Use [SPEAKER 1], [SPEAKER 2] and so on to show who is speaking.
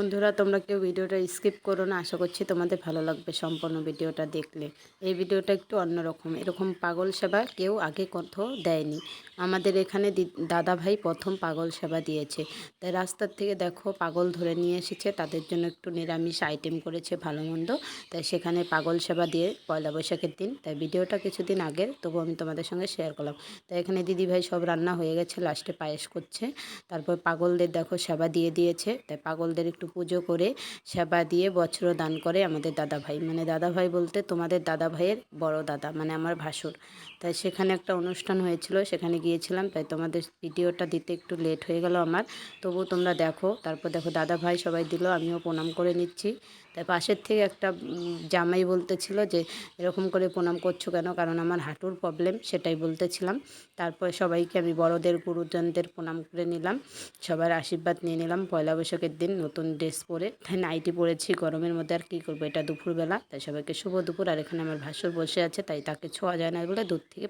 [SPEAKER 1] বন্ধুরা, তোমরা কেউ ভিডিওটা স্কিপ করো না। আশা করছি তোমাদের ভালো লাগবে সম্পূর্ণ ভিডিওটা দেখলে। এই ভিডিওটা একটু অন্যরকম, এরকম পাগল সেবা কেউ আগে কোথাও দেয়নি। আমাদের এখানে দাদা ভাই প্রথম পাগল সেবা দিয়েছে। তাই রাস্তার থেকে দেখো পাগল ধরে নিয়ে এসেছে, তাদের জন্য একটু নিরামিষ আইটেম করেছে ভালো মন্দ। তাই সেখানে পাগল সেবা দিয়ে পয়লা বৈশাখের দিন, তাই ভিডিওটা কিছুদিন আগের, তবু আমি তোমাদের সঙ্গে শেয়ার করলাম। তাই এখানে দিদিভাই সব রান্না হয়ে গেছে, লাস্টে পায়েস করছে। তারপর পাগলদের দেখো সেবা দিয়ে দিয়েছে। তাই পাগলদের একটু পুজো করে সেবা দিয়ে বস্ত্র দান করে আমাদের দাদাভাই, মানে দাদাভাই বলতে তোমাদের দাদাভাইয়ের বড় দাদা, মানে আমার ভাসুর। তাই সেখানে একটা অনুষ্ঠান হয়েছিল, সেখানে গিয়েছিলাম। তাই তোমাদের ভিডিওটা দিতে একটু লেট হয়ে গেল আমার, তবু তোমরা দেখো। তারপর দেখো দাদাভাই সবাই দিল, আমিও প্রণাম করে নিচ্ছি। তাই পাশের থেকে একটা জামাই বলতেছিল যে এরকম করে প্রণাম করছো কেন, কারণ আমার হাঁটুর প্রবলেম, সেটাই বলতেছিলাম। তারপর সবাইকে আমি বড়দের গুরুজনদের প্রণাম করে নিলাম, সবার আশীর্বাদ নিয়ে নিলাম। পয়লা বৈশাখের দিন নতুন ড্রেস পরে, তাই নাইটি পরেছি গরমের মধ্যে, আর কী করবো, এটা দুপুরবেলা। তাই সবাইকে শুভ দুপুর। আর এখানে আমার ভাসুর বসে আছে, তাই তাকে ছোঁয়া যায় না বলে দূর থেকে